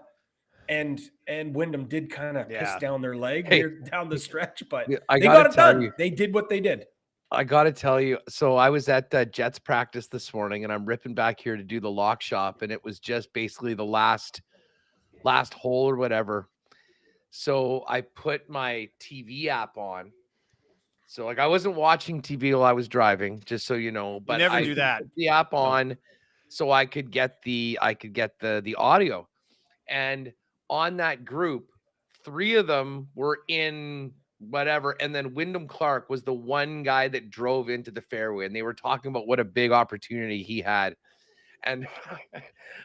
and Wyndham did kind of piss down their leg down the stretch, but they got it done. They did what they did. I got to tell you, so I was at the Jets practice this morning and I'm ripping back here to do the lock shop. And it was just basically the last hole or whatever. So I put my TV app on. So like I wasn't watching TV while I was driving, just so you know, but I do that. Put the app on so I could get the audio. And on that group, 3 of them were in whatever. And then Wyndham Clark was the one guy that drove into the fairway and they were talking about what a big opportunity he had. And, and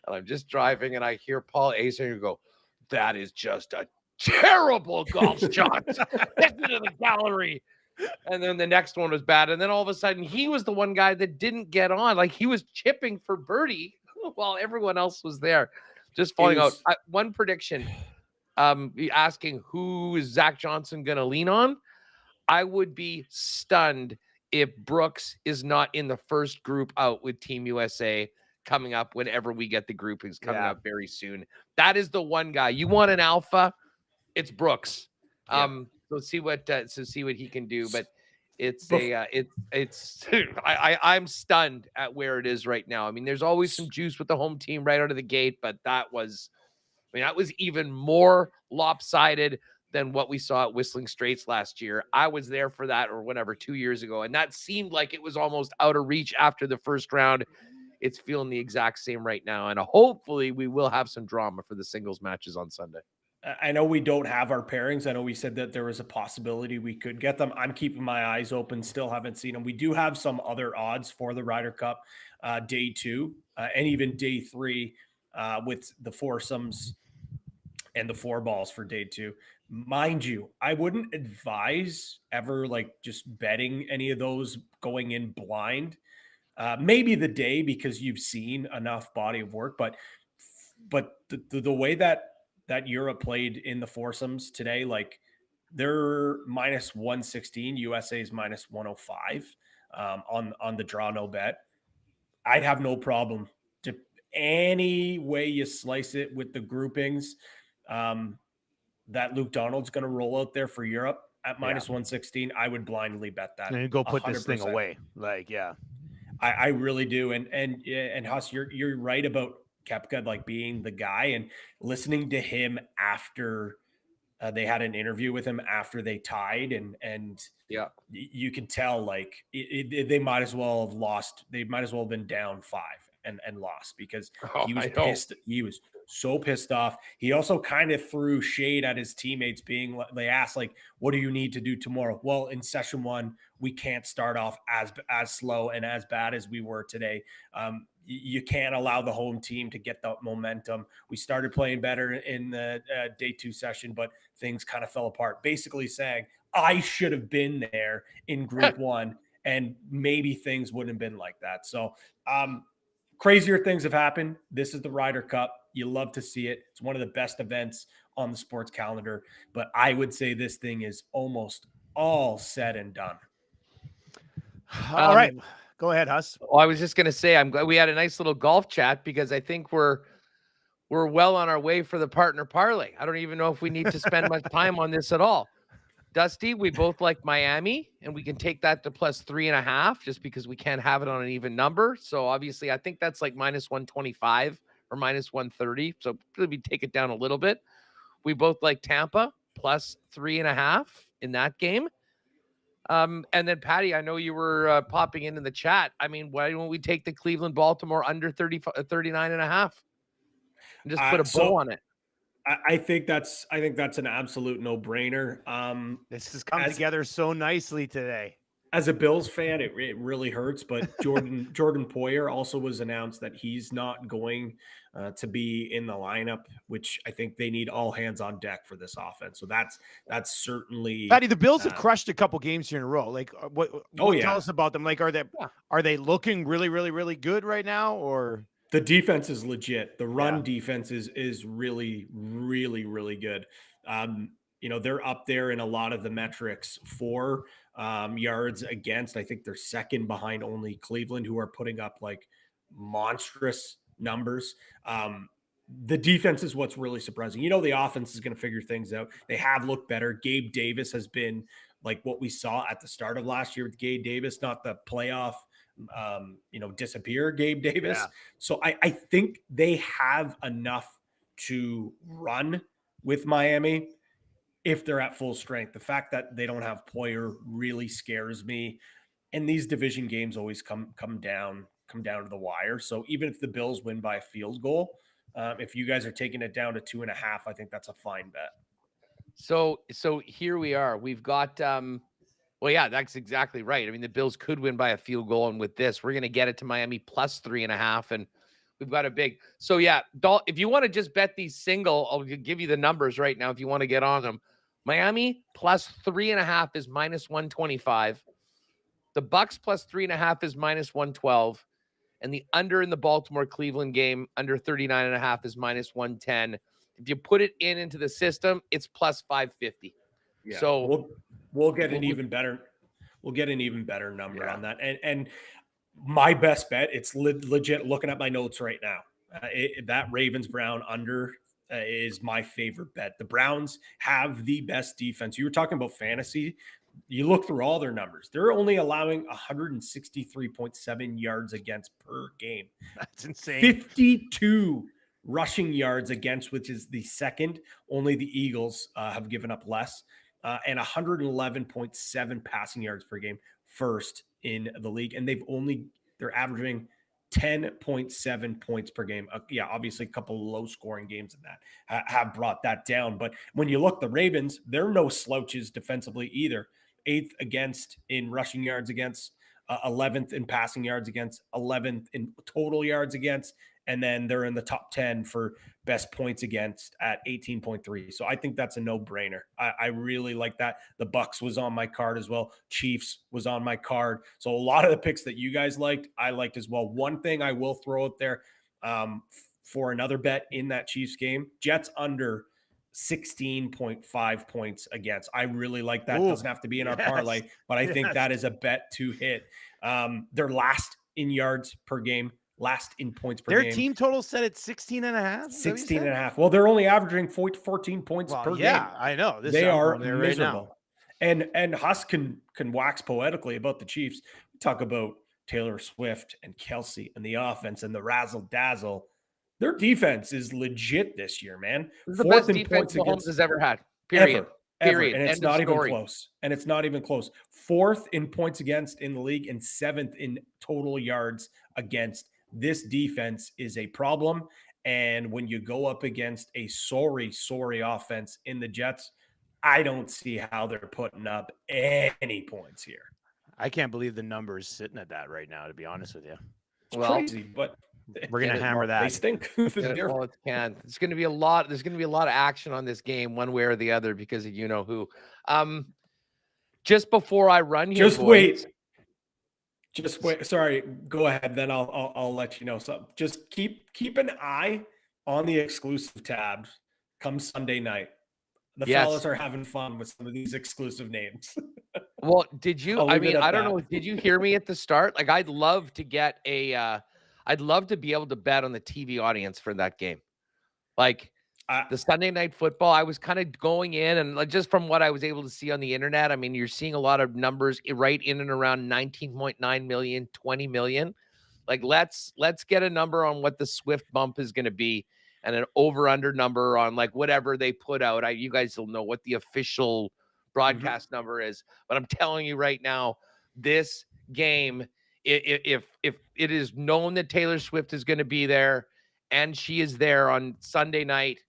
I'm just driving and I hear Paul Azinger go, that is just a terrible golf shot. Hit into the gallery. And then the next one was bad. And then all of a sudden he was the one guy that didn't get on. Like he was chipping for birdie while everyone else was there. Just falling out. One prediction. Asking who is Zach Johnson going to lean on. I would be stunned if Brooks is not in the first group out with Team USA coming up whenever we get the groupings coming up very soon. That is the one guy. You want an alpha? It's Brooks. So see what he can do. But I'm stunned at where it is right now. I mean, there's always some juice with the home team right out of the gate, but that was even more lopsided than what we saw at Whistling Straits last year. I was there for that or whatever 2 years ago, and that seemed like it was almost out of reach after the first round. It's feeling the exact same right now, and hopefully we will have some drama for the singles matches on Sunday. I know we don't have our pairings. I know we said that there was a possibility we could get them. I'm keeping my eyes open. Still haven't seen them. We do have some other odds for the Ryder Cup day 2 and even day 3 with the foursomes and the 4 balls for day 2. Mind you, I wouldn't advise ever like just betting any of those going in blind. Maybe the day because you've seen enough body of work, but the way that Europe played in the foursomes today, like they're minus 116, USA's minus 105 on the draw no bet. I'd have no problem to any way you slice it with the groupings. That Luke Donald's going to roll out there for Europe at minus 116. I would blindly bet that. And go put 100%. This thing away. I really do. And Huss, you're right about Koepka like being the guy, and listening to him after they had an interview with him after they tied, and you can tell like they might as well have lost. They might as well have been down 5 and lost because he was pissed. He was so pissed off. He also kind of threw shade at his teammates, being they asked like, what do you need to do tomorrow? Well, in session 1, we can't start off as slow and as bad as we were today. You can't allow the home team to get the momentum. We started playing better in the day 2 session, but things kind of fell apart. Basically saying, I should have been there in group 1 and maybe things wouldn't have been like that. So crazier things have happened. This is the Ryder Cup. You love to see it. It's one of the best events on the sports calendar. But I would say this thing is almost all said and done. All right. Go ahead, Huss. Well, I was just going to say, I'm glad we had a nice little golf chat because I think we're well on our way for the partner parlay. I don't even know if we need to spend much time on this at all. Dusty, we both like Miami, and we can take that to plus 3.5 just because we can't have it on an even number. So obviously, I think that's like minus 125 or minus 130. So maybe take it down a little bit. We both like Tampa plus 3.5 in that game. And then Patty, I know you were popping in the chat. I mean, why don't we take the Cleveland Baltimore under 39.5 and just put a bow on it? I think that's an absolute no-brainer. This has come together so nicely today. As a Bills fan, it really hurts. But Jordan Poyer also was announced that he's not going to be in the lineup, which I think they need all hands on deck for this offense. So that's certainly. Patty, the Bills have crushed a couple games here in a row. Like, what tell us about them? Like, are they looking really, really, really good right now, or? The defense is legit. The run defense is really, really, really good. They're up there in a lot of the metrics for yards against. I think they're second behind only Cleveland, who are putting up like monstrous numbers. The defense is what's really surprising. The offense is going to figure things out. They have looked better. Gabe Davis has been like what we saw at the start of last year with Gabe Davis, not the playoff disappear Gabe Davis. Yeah. So I think they have enough to run with Miami if they're at full strength. The fact that they don't have Poyer really scares me. And these division games always come down to the wire. So even if the Bills win by a field goal, if you guys are taking it down to 2.5, I think that's a fine bet. So here we are. We've got well, yeah, that's exactly right. I mean, the Bills could win by a field goal, and with this, we're going to get it to Miami plus 3.5, and we've got a big. So yeah, if you want to just bet these single, I'll give you the numbers right now if you want to get on them. Miami plus 3.5 is minus 125. The Bucks plus 3.5 is minus 112, and the under in the Baltimore Cleveland game under 39.5 is minus 110. If you put it into the system, it's plus 550. Yeah. So we'll get an even better. We'll get an even better number on that. And my best bet, it's legit. Looking at my notes right now, that Ravens Brown under is my favorite bet. The Browns have the best defense. You were talking about fantasy. You look through all their numbers. They're only allowing 163.7 yards against per game. That's insane. 52 rushing yards against, which is the second. Only the Eagles have given up less. And 111.7 passing yards per game, first in the league. And they're averaging 10.7 points per game. Obviously a couple of low scoring games in that have brought that down. But when you look, the Ravens, they're no slouches defensively either. 8th against in rushing yards against, 11th in passing yards against, 11th in total yards against. And then they're in the top 10 for best points against at 18.3. So I think that's a no-brainer. I really like that. The Bucks was on my card as well. Chiefs was on my card. So a lot of the picks that you guys liked, I liked as well. One thing I will throw out there for another bet in that Chiefs game, Jets under 16.5 points against. I really like that. It doesn't have to be in our parlay, but I think that is a bet to hit. They're last in yards per game. Last in points per game. Their team total set at 16.5. 16.5. Well, they're only averaging 14 points per game. Yeah, I know. They are miserable. Right, and Huss can wax poetically about the Chiefs. We talk about Taylor Swift and Kelsey and the offense and the razzle dazzle. Their defense is legit this year, man. This is the best defense Mahomes has ever had. Period. Period. And it's not even close. And it's not even close. 4th in points against in the league and 7th in total yards against. This defense is a problem. And when you go up against a sorry offense in the Jets, I don't see how they're putting up any points here. I can't believe the number is sitting at that right now, to be honest with you. It's crazy, but we're going to hammer that. They stink. There's going to be a lot of action on this game one way or the other because of you know who. Just before I run here, Just wait. Sorry, go ahead. Then I'll let you know something. Just keep an eye on the exclusive tab come Sunday night. The Yes. fellas are having fun with some of these exclusive names. Well, did you? I'll I leave it mean, at I don't that. know. Did you hear me at the start? Like, I'd love to get I'd love to be able to bet on the TV audience for that game. Like the Sunday Night Football, I was kind of going in and like, just from what I was able to see on the internet, I mean, you're seeing a lot of numbers right in and around 19.9 million, 20 million. Like, let's get a number on what the Swift bump is going to be and an over-under number on like whatever they put out. You guys will know what the official broadcast number is. But I'm telling you right now, this game, if it is known that Taylor Swift is going to be there and she is there on Sunday night,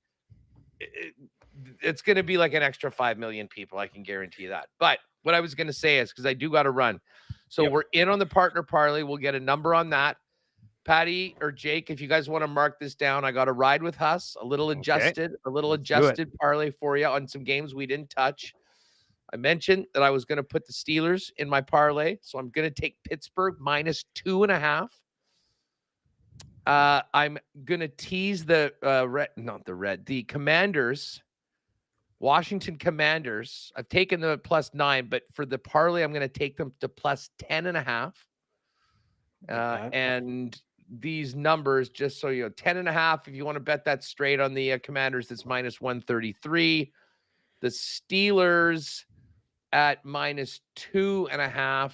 it's going to be like an extra 5 million people. I can guarantee you that. But what I was going to say is, because I do got to run. So we're in on the partner parlay. We'll get a number on that. Patty or Jake, if you guys want to mark this down, I got to ride with Huss, a little adjusted parlay for you on some games we didn't touch. I mentioned that I was going to put the Steelers in my parlay, so I'm going to take Pittsburgh -2.5. I'm going to tease the the Commanders, Washington Commanders. I've taken them at +9, but for the parlay, I'm going to take them to +10.5. And these numbers, just so you know, 10.5. If you want to bet that straight on the Commanders, that's -133. The Steelers at -2.5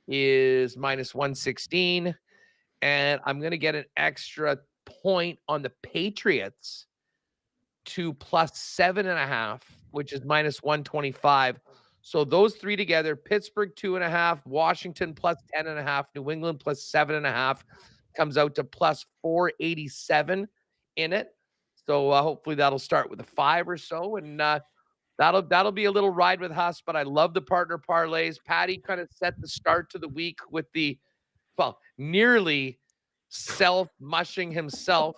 is -116. And I'm going to get an extra point on the Patriots to +7.5, which is -125. So those three together, Pittsburgh 2.5, Washington +10.5, New England +7.5, comes out to +487 in it. So hopefully that'll start with a 5 or so, and that'll be a little ride with Huss. But I love the partner parlays. Patty kind of set the start to the week with the nearly self-mushing himself,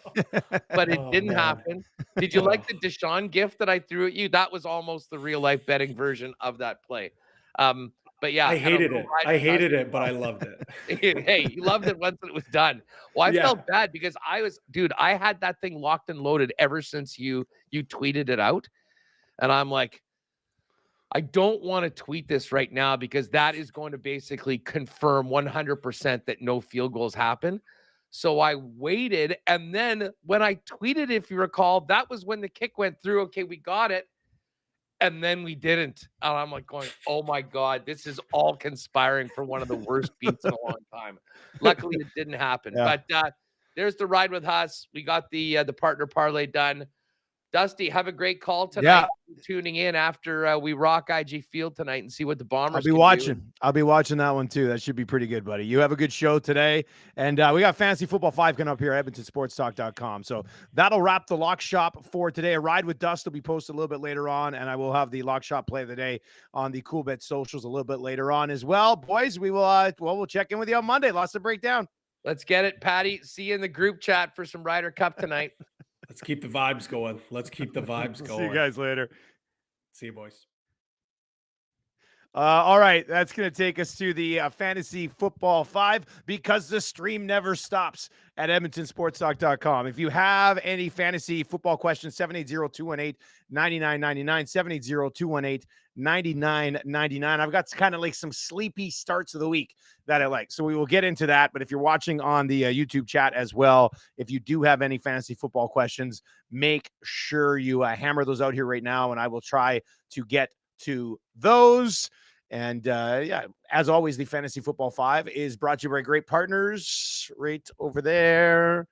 but it didn't happen. Did you like the Deshaun gift that I threw at you? That was almost the real-life betting version of that play. But yeah, I hated it. I hated it, but I loved it. Hey, you loved it once it was done. Well, I felt bad because I had that thing locked and loaded ever since you tweeted it out. And I'm like, I don't want to tweet this right now because that is going to basically confirm 100% that no field goals happen. So I waited. And then when I tweeted, if you recall, that was when the kick went through. Okay, we got it. And then we didn't. And I'm like going, oh my God, this is all conspiring for one of the worst beats in a long time. Luckily, it didn't happen. Yeah. But there's the ride with Huss. We got the partner parlay done. Dusty, have a great call tonight. Tuning in after we rock IG Field tonight and see what the Bombers I'll be watching that one too. That should be pretty good, buddy. You have a good show today. And we got Fantasy Football 5 coming up here at EdmontonSportsTalk.com. So that'll wrap the Lock Shop for today. A Ride with Dust will be posted a little bit later on, and I will have the Lock Shop play of the day on the Cool Bet socials a little bit later on as well. Boys, we will we'll check in with you on Monday. Lots to break down. Let's get it, Patty. See you in the group chat for some Ryder Cup tonight. Let's keep the vibes going. See you guys later. See you, boys. All right, that's going to take us to the Fantasy Football 5 because the stream never stops at EdmontonSportsTalk.com. If you have any fantasy football questions, 780-218-9999, 780-218-9999. I've got kind of like some sleepy starts of the week that I like, so we will get into that. But if you're watching on the YouTube chat as well, if you do have any fantasy football questions, make sure you hammer those out here right now, and I will try to get to those. And as always, the Fantasy Football 5 is brought to you by great partners right over there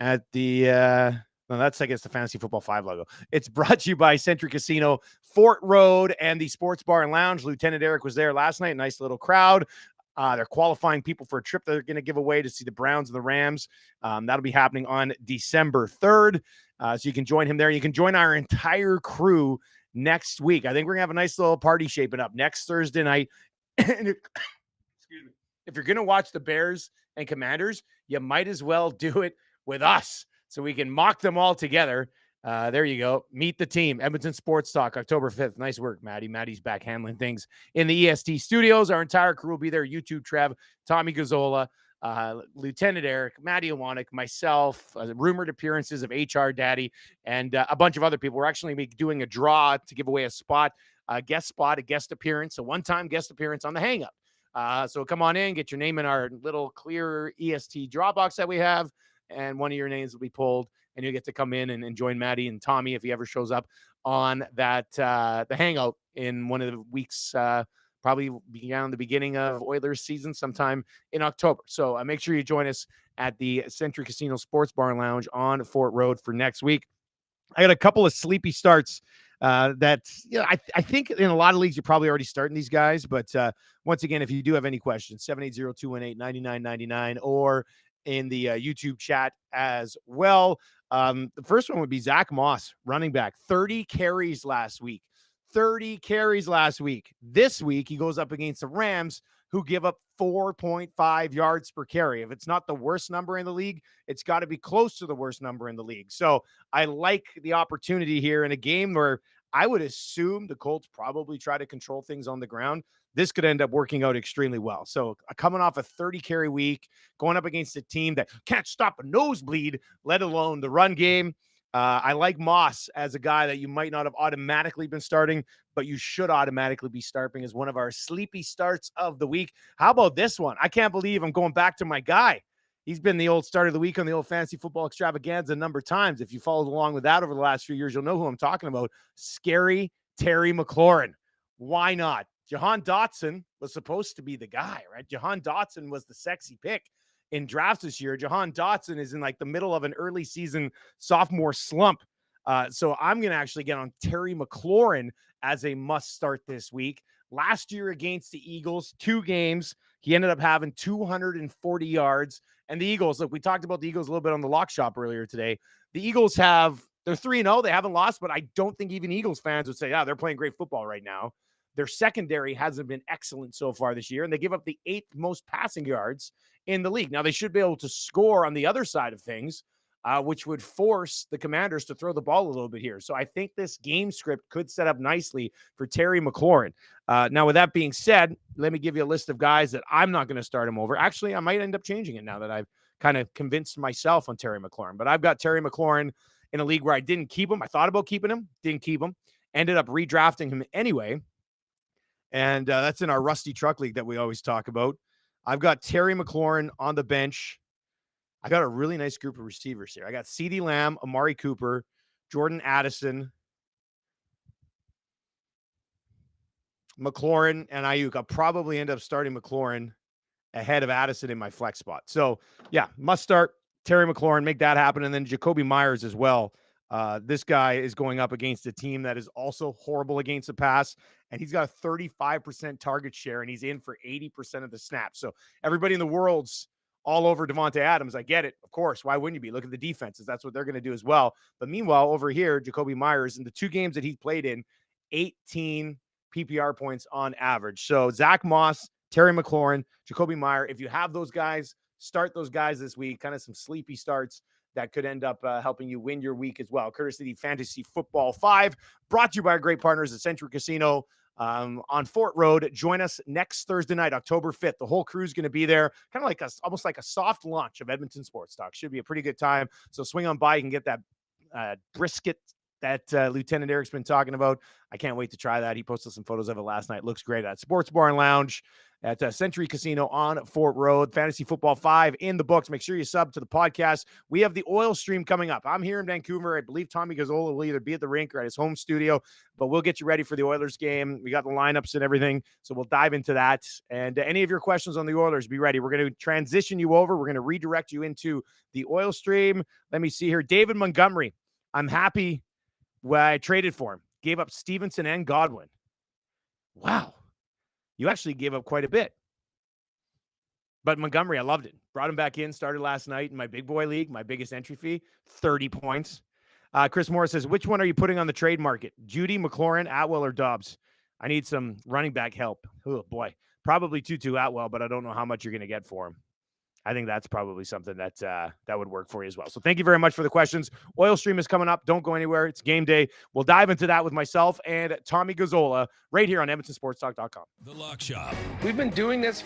at the that's, I guess, the Fantasy Football 5 logo. It's brought to you by Century Casino, Fort Road, and the Sports Bar and Lounge. Lieutenant Eric was there last night. Nice little crowd. They're qualifying people for a trip they're going to give away to see the Browns and the Rams. That'll be happening on December 3rd. So you can join him there. You can join our entire crew next week. I think we're gonna have a nice little party shaping up next Thursday night. Excuse me. If you're gonna watch the Bears and Commanders, you might as well do it with us so we can mock them all together. There you go. Meet the team. Edmonton Sports Talk, October 5th. Nice work, Maddie. Maddie's back handling things in the EST studios. Our entire crew will be there. YouTube Trev, Tommy Gazzola, Lieutenant Eric, Matty Iwanek, myself, rumored appearances of HR Daddy, and a bunch of other people. We're actually be doing a draw to give away a spot, a guest appearance, a one-time guest appearance on the Hang Up. So come on in, get your name in our little clear EST draw box that we have, and one of your names will be pulled, and you'll get to come in and join Matty and Tommy if he ever shows up on that the Hangout in one of the weeks, probably beyond the beginning of Oilers season sometime in October. So make sure you join us at the Century Casino Sports Bar and Lounge on Fort Road for next week. I got a couple of sleepy starts that, I think in a lot of leagues, you're probably already starting these guys. But once again, if you do have any questions, 780-218-9999 or in the YouTube chat as well. The first one would be Zach Moss, running back, 30 carries last week. 30 carries last week. This week, he goes up against the Rams, who give up 4.5 yards per carry. If it's not the worst number in the league, it's got to be close to the worst number in the league. So I like the opportunity here in a game where I would assume the Colts probably try to control things on the ground. This could end up working out extremely well. So coming off a 30 carry week, going up against a team that can't stop a nosebleed, let alone the run game. I like Moss as a guy that you might not have automatically been starting, but you should automatically be starting as one of our sleepy starts of the week. How about this one? I can't believe I'm going back to my guy. He's been the old start of the week on the old fantasy football extravaganza a number of times. If you followed along with that over the last few years, you'll know who I'm talking about. Scary Terry McLaurin. Why not? Jahan Dotson was supposed to be the guy, right? Jahan Dotson was the sexy pick in drafts this year. Jahan Dotson is in like the middle of an early season sophomore slump. So I'm going to actually get on Terry McLaurin as a must start this week. Last year against the Eagles, 2 games, he ended up having 240 yards. And the Eagles, look, we talked about the Eagles a little bit on the Lock Shop earlier today. The Eagles they're 3-0. They haven't lost, but I don't think even Eagles fans would say, they're playing great football right now. Their secondary hasn't been excellent so far this year, and they give up the 8th most passing yards in the league. Now, they should be able to score on the other side of things, which would force the Commanders to throw the ball a little bit here. So I think this game script could set up nicely for Terry McLaurin. Now, with that being said, let me give you a list of guys that I'm not going to start him over. Actually, I might end up changing it now that I've kind of convinced myself on Terry McLaurin. But I've got Terry McLaurin in a league where I didn't keep him. I thought about keeping him, didn't keep him, ended up redrafting him anyway. And that's in our Rusty Truck League that we always talk about. I've got Terry McLaurin on the bench. I got a really nice group of receivers here. I got CeeDee Lamb, Amari Cooper, Jordan Addison, McLaurin, and Ayuk. I'll probably end up starting McLaurin ahead of Addison in my flex spot. So, yeah, must start Terry McLaurin, make that happen. And then Jacoby Myers as well. This guy is going up against a team that is also horrible against the pass, and he's got a 35% target share, and he's in for 80% of the snaps. So everybody in the world's all over Devontae Adams. I get it. Of course. Why wouldn't you be? Look at the defenses. That's what they're going to do as well. But meanwhile, over here, Jacoby Myers, in the 2 games that he's played in, 18 PPR points on average. So Zach Moss, Terry McLaurin, Jacoby Myers, if you have those guys, start those guys this week. Kind of some sleepy starts that could end up helping you win your week as well. Courtesy of Fantasy Football 5, brought to you by our great partners at Century Casino on Fort Road. Join us next Thursday night, October 5th. The whole crew is going to be there, kind of like almost like a soft launch of Edmonton Sports Talk. Should be a pretty good time. So swing on by. You can get that brisket that Lieutenant Eric's been talking about. I can't wait to try that. He posted some photos of it last night. Looks great at Sports Bar and Lounge at Century Casino on Fort Road. Fantasy Football 5 in the books. Make sure you sub to the podcast. We have the oil stream coming up. I'm here in Vancouver. I believe Tommy Gazzola will either be at the rink or at his home studio, but we'll get you ready for the Oilers game. We got the lineups and everything, so we'll dive into that. And any of your questions on the Oilers, be ready. We're going to transition you over. We're going to redirect you into the oil stream. Let me see here. David Montgomery. I'm happy when I traded for him. Gave up Stevenson and Godwin. Wow. You actually gave up quite a bit. But Montgomery, I loved it. Brought him back in, started last night in my big boy league, my biggest entry fee, 30 points. Chris Morris says, which one are you putting on the trade market? Judy, McLaurin, Atwell, or Dobbs? I need some running back help. Oh, boy. Probably Tutu Atwell, but I don't know how much you're going to get for him. I think that's probably something that would work for you as well. So thank you very much for the questions. Oil Stream is coming up. Don't go anywhere. It's game day. We'll dive into that with myself and Tommy Gazzola right here on EdmontonSportsTalk.com. The Lock Shop. We've been doing this